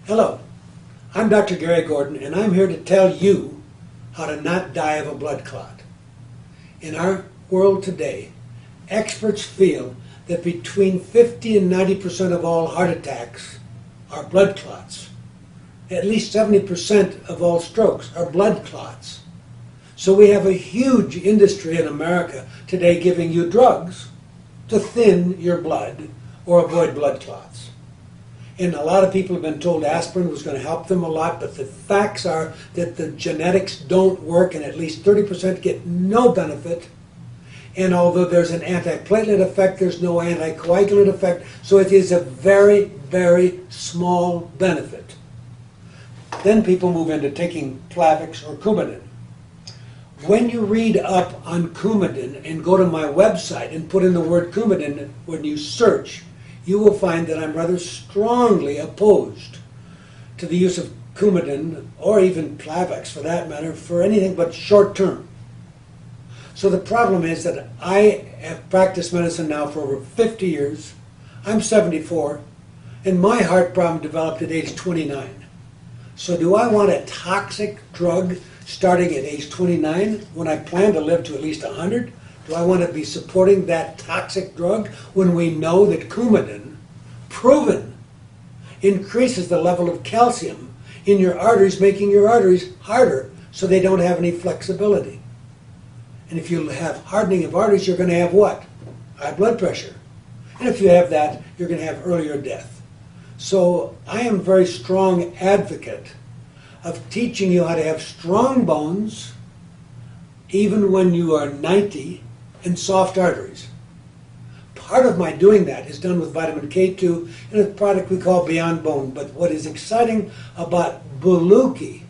Hello, I'm Dr. Gary Gordon, and I'm here to tell you how to not die of a blood clot. In our world today, experts feel that between 50 and 90% of all heart attacks are blood clots. At least 70% of all strokes are blood clots. So we have a huge industry in America today giving you drugs to thin your blood or avoid blood clots. And a lot of people have been told aspirin was going to help them a lot, but the facts are that the genetics don't work, and at least 30% get no benefit. And although there's an antiplatelet effect, there's no anticoagulant effect, so it is a very, very small benefit. Then people move into taking Plavix or Coumadin. When you read up on Coumadin and go to my website and put in the word Coumadin when you search, you will find that I'm rather strongly opposed to the use of Coumadin, or even Plavix for that matter, for anything but short term. So the problem is that I have practiced medicine now for over 50 years. I'm 74, and my heart problem developed at age 29. So do I want a toxic drug starting at age 29 when I plan to live to at least 100? Do I want to be supporting that toxic drug when we know that Coumadin, proven, increases the level of calcium in your arteries, making your arteries harder so they don't have any flexibility? And if you have hardening of arteries, you're going to have what? High blood pressure. And if you have that, you're going to have earlier death. So I am a very strong advocate of teaching you how to have strong bones even when you are 90 and soft arteries. Part of my doing that is done with vitamin K2 and a product we call Beyond Bone. But what is exciting about Boluoke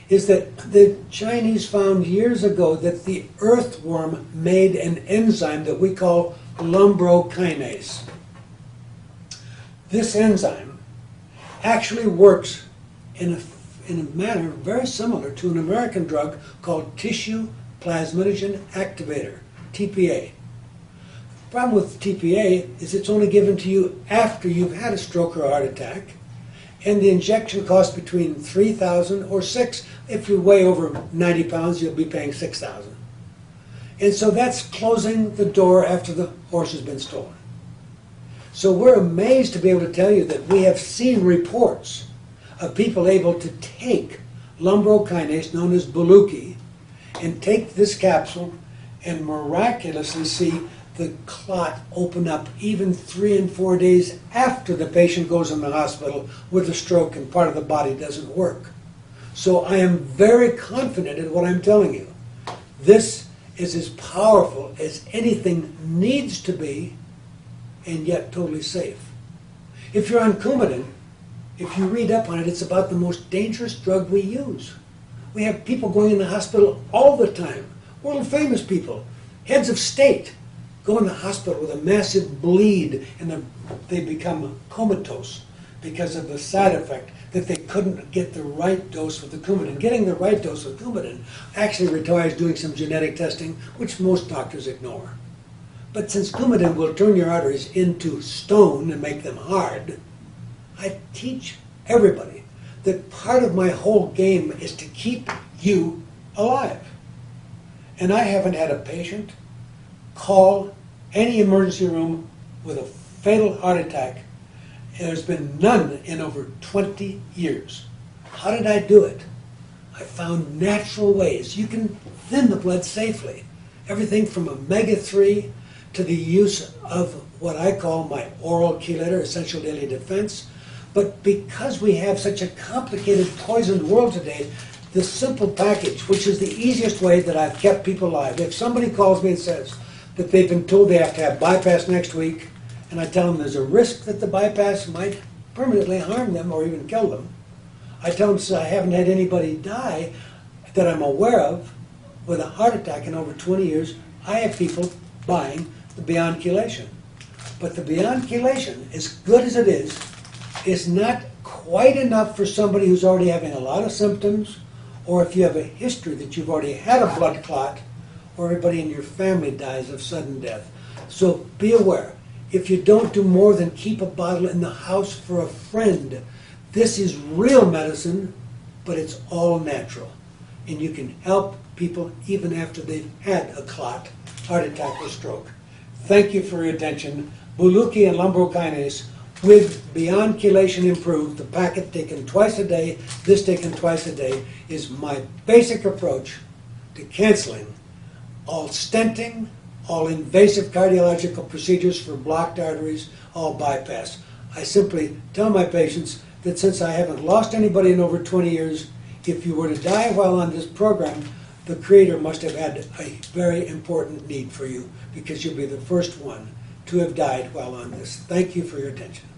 is that the Chinese found years ago that the earthworm made an enzyme that we call lumbrokinase. This enzyme actually works in a manner very similar to an American drug called tissue plasminogen activator, tPA. The problem with tPA is it's only given to you after you've had a stroke or a heart attack, and the injection costs between $3,000 or $6,000. If you weigh over 90 pounds, you'll be paying $6,000. And so that's closing the door after the horse has been stolen. So we're amazed to be able to tell you that we have seen reports of people able to take lumbrokinase, known as Boluoke, and take this capsule and miraculously see the clot open up even 3 and 4 days after the patient goes in the hospital with a stroke and part of the body doesn't work. So I am very confident in what I'm telling you. This is as powerful as anything needs to be, and yet totally safe. If you're on Coumadin, if you read up on it, it's about the most dangerous drug we use. We have people going in the hospital all the time, world famous people, heads of state, go in the hospital with a massive bleed and they become comatose because of the side effect that they couldn't get the right dose with the Coumadin. Getting the right dose with Coumadin actually requires doing some genetic testing, which most doctors ignore. But since Coumadin will turn your arteries into stone and make them hard, I teach everybody that part of my whole game is to keep you alive. And I haven't had a patient call any emergency room with a fatal heart attack. There's been none in over 20 years. How did I do it? I found natural ways. You can thin the blood safely. Everything from omega-3 to the use of what I call my oral chelator, essential daily defense. But because we have such a complicated, poisoned world today, the simple package, which is the easiest way that I've kept people alive. If somebody calls me and says that they've been told they have to have bypass next week, and I tell them there's a risk that the bypass might permanently harm them or even kill them, I tell them, so I haven't had anybody die that I'm aware of with a heart attack in over 20 years, I have people buying the Beyond Chelation. But the Beyond Chelation, as good as it is not quite enough for somebody who's already having a lot of symptoms, or if you have a history that you've already had a blood clot, or everybody in your family dies of sudden death. So be aware, if you don't do more than keep a bottle in the house for a friend, This is real medicine, but it's all natural. And you can help people even after they've had a clot, heart attack, or stroke. Thank you for your attention. Boluoke and lumbrokinase with Beyond Chelation Improved, the packet taken twice a day, this taken twice a day, is my basic approach to canceling all stenting, all invasive cardiological procedures for blocked arteries, all bypass. I simply tell my patients that since I haven't lost anybody in over 20 years, if you were to die while on this program, the Creator must have had a very important need for you, because you'll be the first one to have died while on this. Thank you for your attention.